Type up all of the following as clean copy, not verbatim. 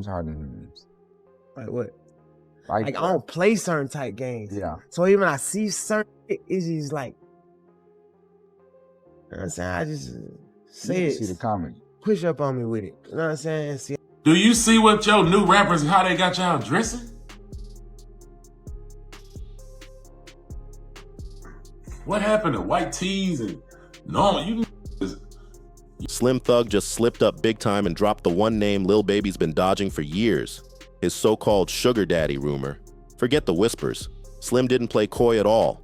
games harder than this. Like what? Like I don't play certain type games. Yeah. So even when I see certain, it's just like, you know what I'm saying? I just say it. See the comment. Push up on me with it. You know what I'm saying? See. Do you see what your new rappers, how they got y'all dressing? What happened to white tees and normal? Slim Thug just slipped up big time and dropped the one name Lil Baby's been dodging for years, his so-called sugar daddy rumor. Forget the whispers. Slim didn't play coy at all.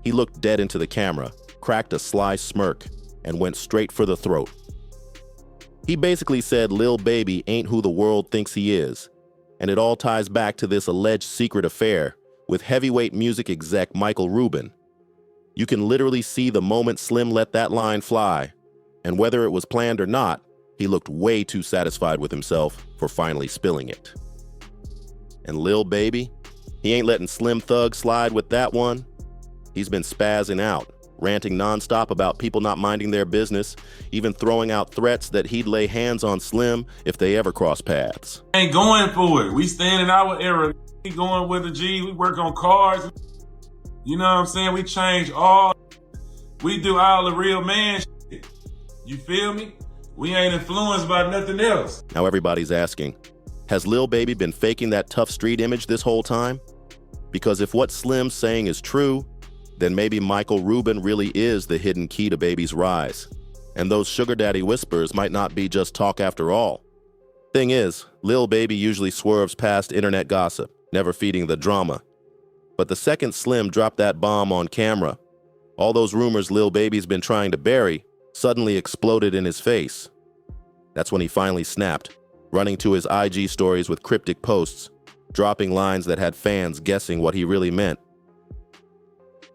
He looked dead into the camera, cracked a sly smirk, and went straight for the throat. He basically said Lil Baby ain't who the world thinks he is, and it all ties back to this alleged secret affair with heavyweight music exec Michael Rubin. You can literally see the moment Slim let that line fly, and whether it was planned or not, he looked way too satisfied with himself for finally spilling it. And Lil Baby, he ain't letting Slim Thug slide with that one. He's been spazzing out, ranting nonstop about people not minding their business, even throwing out threats that he'd lay hands on Slim if they ever cross paths. Ain't going for it. We stand in our era. We going with the G. We work on cars. You know what I'm saying? We change all. We do all the real man shit. You feel me? We ain't influenced by nothing else. Now everybody's asking, has Lil Baby been faking that tough street image this whole time? Because if what Slim's saying is true, then maybe Michael Rubin really is the hidden key to Baby's rise. And those sugar daddy whispers might not be just talk after all. Thing is, Lil Baby usually swerves past internet gossip, never feeding the drama. But the second Slim dropped that bomb on camera, all those rumors Lil Baby's been trying to bury suddenly exploded in his face. That's when he finally snapped, running to his IG stories with cryptic posts, dropping lines that had fans guessing what he really meant.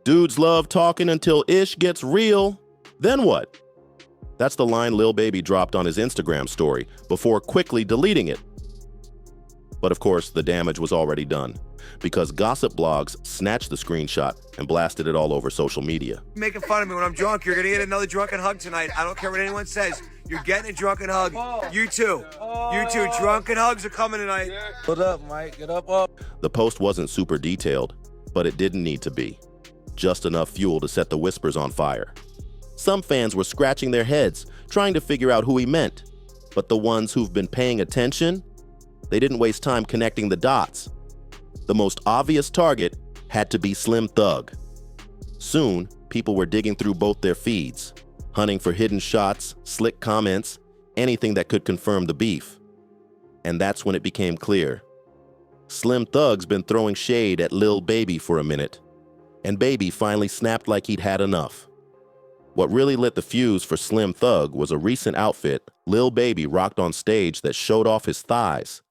Dudes love talking until ish gets real. Then what? That's the line Lil Baby dropped on his Instagram story before quickly deleting it. But of course, the damage was already done, because gossip blogs snatched the screenshot and blasted it all over social media. Making fun of me when I'm drunk. You're gonna get another drunken hug tonight. I don't care what anyone says. You're getting a drunken hug. You too. You too. Drunken hugs are coming tonight. What up, Mike? Get up. The post wasn't super detailed, but it didn't need to be. Just enough fuel to set the whispers on fire. Some fans were scratching their heads, trying to figure out who he meant. But the ones who've been paying attention, they didn't waste time connecting the dots. The most obvious target had to be Slim Thug. Soon, people were digging through both their feeds, hunting for hidden shots, slick comments, anything that could confirm the beef. And that's when it became clear. Slim Thug's been throwing shade at Lil Baby for a minute, and Baby finally snapped like he'd had enough. What really lit the fuse for Slim Thug was a recent outfit Lil Baby rocked on stage that showed off his thighs.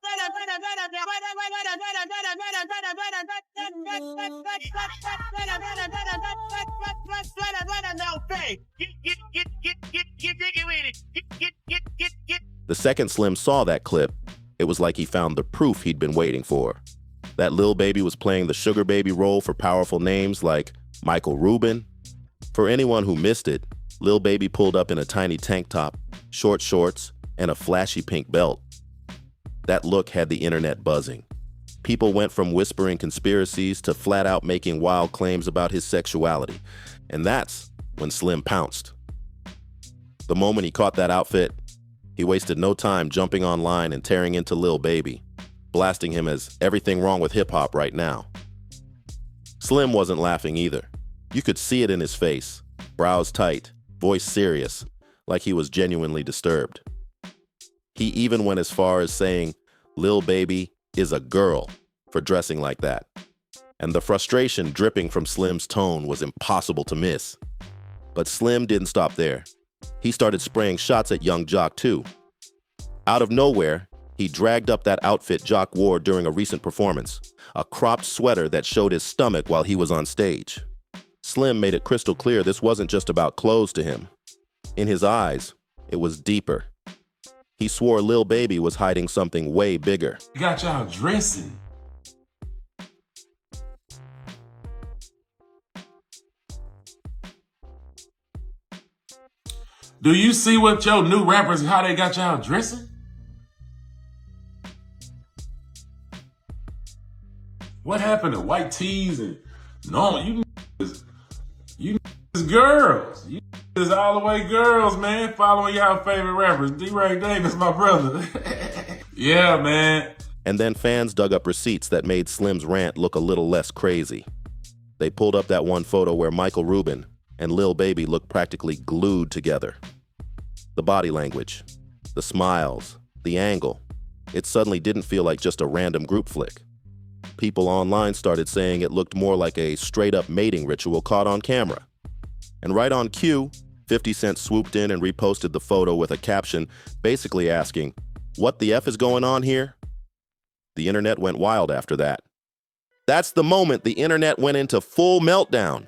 The second Slim saw that clip, it was like he found the proof he'd been waiting for. That Lil Baby was playing the sugar baby role for powerful names like Michael Rubin. For anyone who missed it, Lil Baby pulled up in a tiny tank top, short shorts, and a flashy pink belt. That look had the internet buzzing. People went from whispering conspiracies to flat out making wild claims about his sexuality. And that's when Slim pounced. The moment he caught that outfit, he wasted no time jumping online and tearing into Lil Baby, blasting him as everything wrong with hip-hop right now. Slim wasn't laughing either. You could see it in his face, brows tight, voice serious, like he was genuinely disturbed. He even went as far as saying, Lil Baby is a girl for dressing like that. And the frustration dripping from Slim's tone was impossible to miss. But Slim didn't stop there. He started spraying shots at young Jock too. Out of nowhere, he dragged up that outfit Jock wore during a recent performance, a cropped sweater that showed his stomach while he was on stage. Slim made it crystal clear this wasn't just about clothes to him. In his eyes, it was deeper. He swore Lil Baby was hiding something way bigger. You got y'all dressing. Do you see what your new rappers, how they got y'all dressing? What happened to white tees and normal? You girls. You is all the way girls, man. Following y'all favorite rappers. D-Ray Davis, my brother. Yeah, man. And then fans dug up receipts that made Slim's rant look a little less crazy. They pulled up that one photo where Michael Rubin and Lil Baby looked practically glued together. The body language, the smiles, the angle. It suddenly didn't feel like just a random group flick. People online started saying it looked more like a straight-up mating ritual caught on camera. And right on cue, 50 Cent swooped in and reposted the photo with a caption basically asking, "What the F is going on here?" The internet went wild after that. That's the moment the internet went into full meltdown.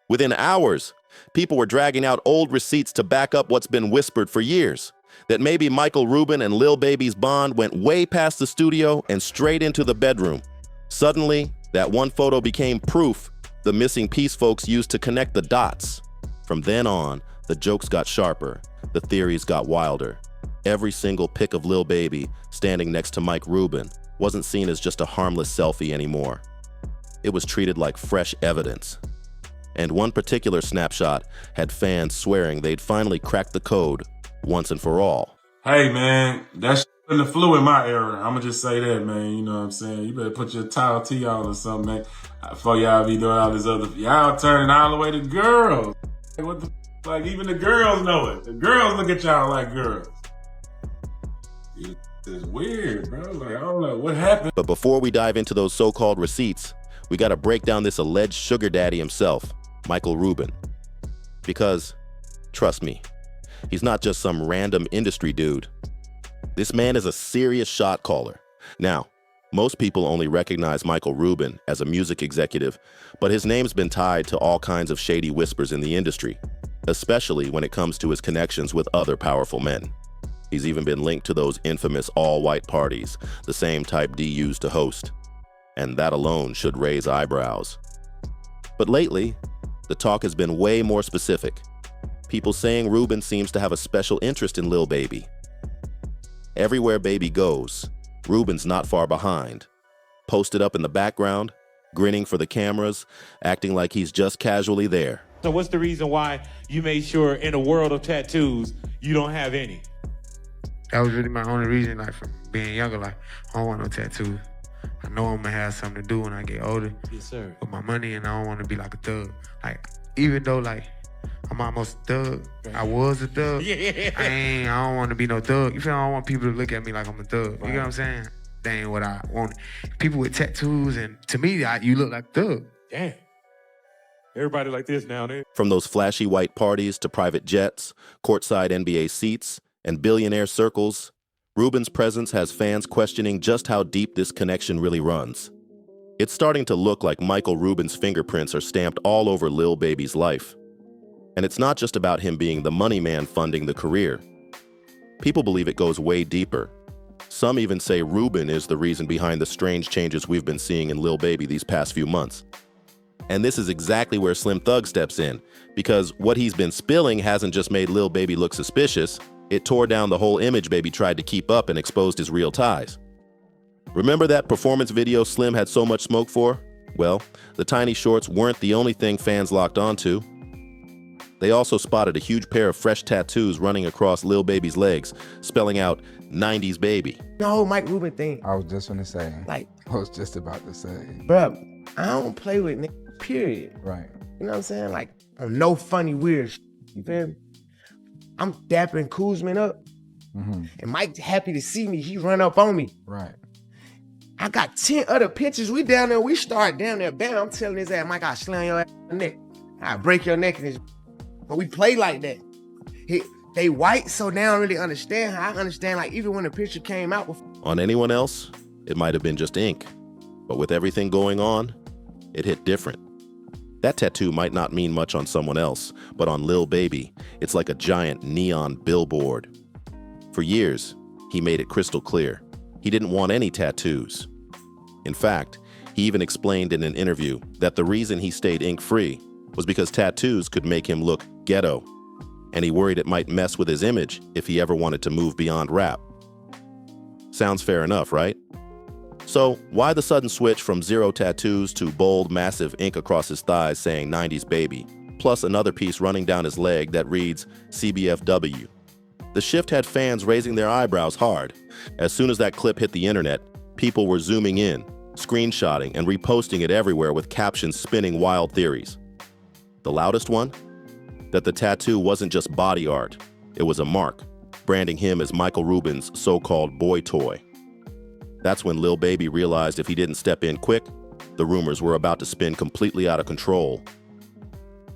Within hours, people were dragging out old receipts to back up what's been whispered for years, that maybe Michael Rubin and Lil Baby's bond went way past the studio and straight into the bedroom. Suddenly, that one photo became proof the missing piece folks used to connect the dots. From then on, the jokes got sharper, the theories got wilder. Every single pic of Lil Baby standing next to Mike Rubin wasn't seen as just a harmless selfie anymore. It was treated like fresh evidence. And one particular snapshot had fans swearing they'd finally cracked the code once and for all. Hey, man, that's in the flu in my era. I'm going to just say that, man. You know what I'm saying? You better put your towel tee on or something, man. Before y'all be doing all this other... Y'all turning all the way to girls. What the... Like, even the girls know it. The girls look at y'all like girls. It's weird, bro. Like, I don't know what happened. But before we dive into those so-called receipts, we got to break down this alleged sugar daddy himself, Michael Rubin. Because, trust me, he's not just some random industry dude. This man is a serious shot caller. Now, most people only recognize Michael Rubin as a music executive, but his name's been tied to all kinds of shady whispers in the industry, especially when it comes to his connections with other powerful men. He's even been linked to those infamous all-white parties, the same type D used to host. And that alone should raise eyebrows. But lately, the talk has been way more specific. People saying Rubin seems to have a special interest in Lil Baby. Everywhere Baby goes, Rubin's not far behind. Posted up in the background, grinning for the cameras, acting like he's just casually there. So what's the reason why you made sure in a world of tattoos, you don't have any? That was really my only reason, like, from being younger, like, I don't want no tattoos. I know I'm gonna have something to do when I get older. Yes, sir. With my money, and I don't want to be like a thug. Like, even though, like, I'm almost a thug, I was a thug. Yeah. I don't want to be no thug. You feel? I don't want people to look at me like I'm a thug. Right. You know what I'm saying? That ain't what I want. People with tattoos, and to me, you look like a thug. Damn. Everybody like this now, then. From those flashy white parties to private jets, courtside NBA seats, and billionaire circles, Rubin's presence has fans questioning just how deep this connection really runs. It's starting to look like Michael Rubin's fingerprints are stamped all over Lil Baby's life. And it's not just about him being the money man funding the career. People believe it goes way deeper. Some even say Rubin is the reason behind the strange changes we've been seeing in Lil Baby these past few months. And this is exactly where Slim Thug steps in, because what he's been spilling hasn't just made Lil Baby look suspicious, it tore down the whole image Baby tried to keep up and exposed his real ties. Remember that performance video Slim had so much smoke for? Well, the tiny shorts weren't the only thing fans locked onto. They also spotted a huge pair of fresh tattoos running across Lil Baby's legs, spelling out 90s baby. The whole Mike Rubin thing. I was just gonna say. Like, I was just about to say. bruh, I don't play with niggas, period. Right. You know what I'm saying? Like, I'm no funny weird shit. You feel me? I'm dapping Kuzman up. Mm-hmm. And Mike happy to see me. He run up on me. Right. I got 10 other pictures. We down there. We start down there. Bam, I'm telling his ass, Mike, I'll slam your ass in the neck. I'll break your neck in this. But we play like that. They white, so they don't really understand how I understand. Like, even when the picture came out before. On anyone else, it might have been just ink. But with everything going on, it hit different. That tattoo might not mean much on someone else, but on Lil Baby, it's like a giant neon billboard. For years, he made it crystal clear. He didn't want any tattoos. In fact, he even explained in an interview that the reason he stayed ink-free was because tattoos could make him look ghetto, and he worried it might mess with his image if he ever wanted to move beyond rap. Sounds fair enough, right? So why the sudden switch from 0 tattoos to bold, massive ink across his thighs saying 90s baby, plus another piece running down his leg that reads CBFW? The shift had fans raising their eyebrows hard. As soon as that clip hit the internet, people were zooming in, screenshotting, and reposting it everywhere with captions spinning wild theories. The loudest one? That the tattoo wasn't just body art, it was a mark, branding him as Michael Rubin's so-called boy toy. That's when Lil Baby realized if he didn't step in quick, the rumors were about to spin completely out of control.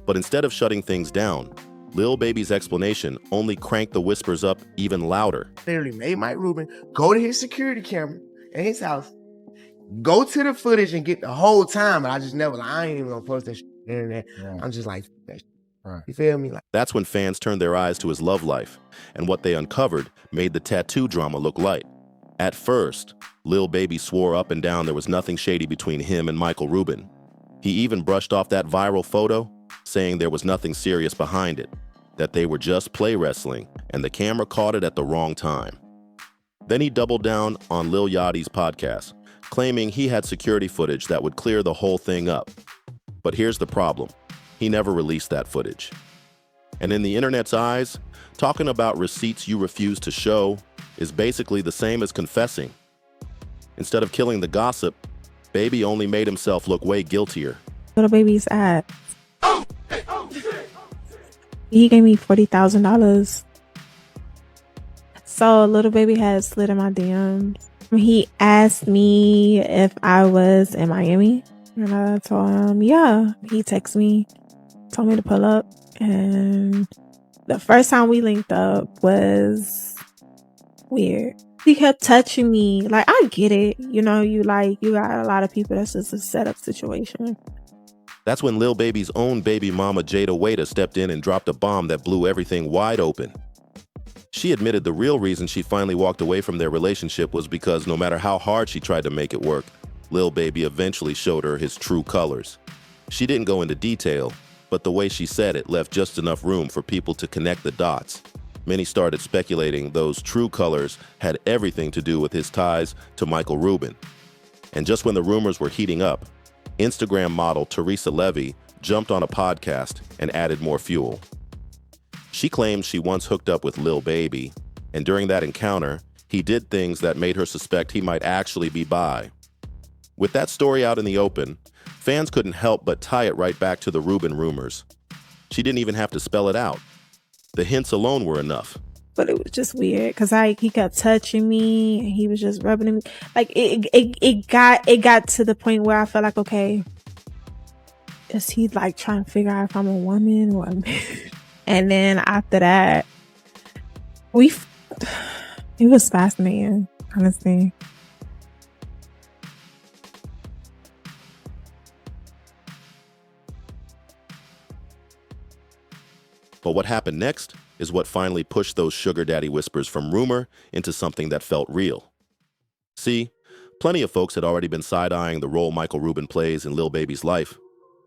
But instead of shutting things down, Lil Baby's explanation only cranked the whispers up even louder. Literally made Mike Rubin go to his security camera in his house, go to the footage and get the whole time. And I just never, like, I ain't even gonna post that shit on the internet. Right. I'm just like, that shit. Right. You feel me? Like, That's when fans turned their eyes to his love life, and what they uncovered made the tattoo drama look light. At first, Lil Baby swore up and down there was nothing shady between him and Michael Rubin. He even brushed off that viral photo, saying there was nothing serious behind it, that they were just play wrestling, and the camera caught it at the wrong time. Then he doubled down on Lil Yachty's podcast, claiming he had security footage that would clear the whole thing up. But here's the problem. He never released that footage. And in the internet's eyes, talking about receipts you refuse to show is basically the same as confessing. Instead of killing the gossip, Baby only made himself look way guiltier. Lil Baby's ass. He gave me $40,000. So Lil Baby has slid in my DMs. He asked me if I was in Miami, and I told him, yeah. He texted me, told me to pull up, and the first time we linked up was weird. He kept touching me. Like, I get it. You know, you got a lot of people that's just a setup situation. That's when Lil Baby's own baby mama Jada Waiter stepped in and dropped a bomb that blew everything wide open. She admitted the real reason she finally walked away from their relationship was because no matter how hard she tried to make it work, Lil Baby eventually showed her his true colors. She didn't go into detail, but the way she said it left just enough room for people to connect the dots. Many started speculating those true colors had everything to do with his ties to Michael Rubin. And just when the rumors were heating up, Instagram model Teresa Levy jumped on a podcast and added more fuel. She claims she once hooked up with Lil Baby, and during that encounter, he did things that made her suspect he might actually be bi. With that story out in the open, fans couldn't help but tie it right back to the Rubin rumors. She didn't even have to spell it out. The hints alone were enough. But it was just weird because he kept touching me and he was just rubbing me. Like it got to the point where I felt like, okay, is he like trying to figure out if I'm a woman or a man? And then after that, it was fascinating, honestly. But what happened next is what finally pushed those sugar daddy whispers from rumor into something that felt real. See, plenty of folks had already been side-eyeing the role Michael Rubin plays in Lil Baby's life,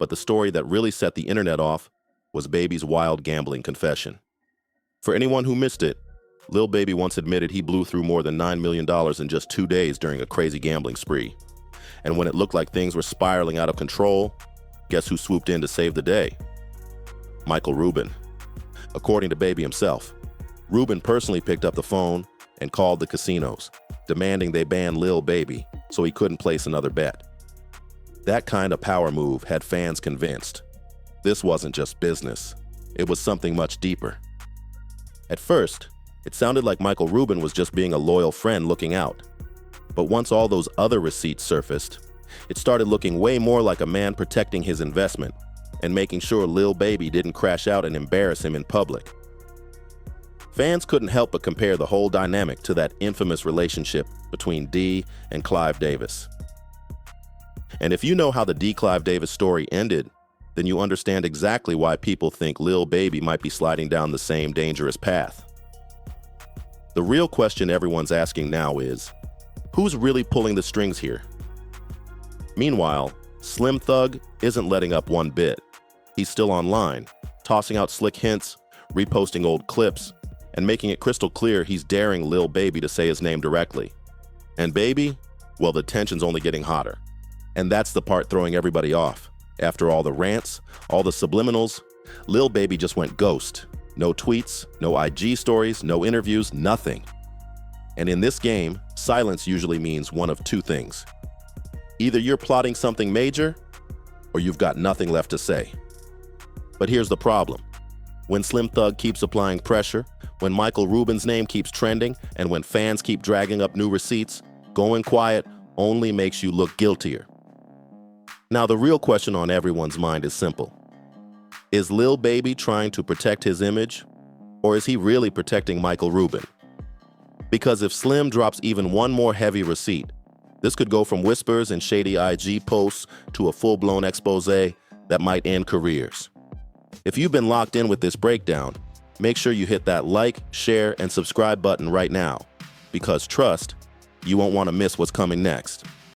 but the story that really set the internet off was Baby's wild gambling confession. For anyone who missed it, Lil Baby once admitted he blew through more than $9 million in just 2 days during a crazy gambling spree. And when it looked like things were spiraling out of control, guess who swooped in to save the day? Michael Rubin. According to Baby himself, Rubin personally picked up the phone and called the casinos, demanding they ban Lil Baby so he couldn't place another bet. That kind of power move had fans convinced. This wasn't just business. It was something much deeper. At first, it sounded like Michael Rubin was just being a loyal friend looking out. But once all those other receipts surfaced, it started looking way more like a man protecting his investment and making sure Lil Baby didn't crash out and embarrass him in public. Fans couldn't help but compare the whole dynamic to that infamous relationship between D and Clive Davis. And if you know how the D. Clive Davis story ended, then you understand exactly why people think Lil Baby might be sliding down the same dangerous path. The real question everyone's asking now is, who's really pulling the strings here? Meanwhile, Slim Thug isn't letting up one bit. He's still online, tossing out slick hints, reposting old clips, and making it crystal clear he's daring Lil Baby to say his name directly. And Baby, Well, the tension's only getting hotter. And that's the part throwing everybody off. After all the rants, all the subliminals, Lil Baby just went ghost. No tweets, no IG stories, no interviews, nothing. And in this game, silence usually means one of two things. Either you're plotting something major, or you've got nothing left to say. But here's the problem. When Slim Thug keeps applying pressure, when Michael Rubin's name keeps trending, and when fans keep dragging up new receipts, going quiet only makes you look guiltier. Now, the real question on everyone's mind is simple. Is Lil Baby trying to protect his image, or is he really protecting Michael Rubin? Because if Slim drops even one more heavy receipt, this could go from whispers and shady IG posts to a full-blown expose that might end careers. If you've been locked in with this breakdown, make sure you hit that like, share, and subscribe button right now. Because trust, you won't want to miss what's coming next.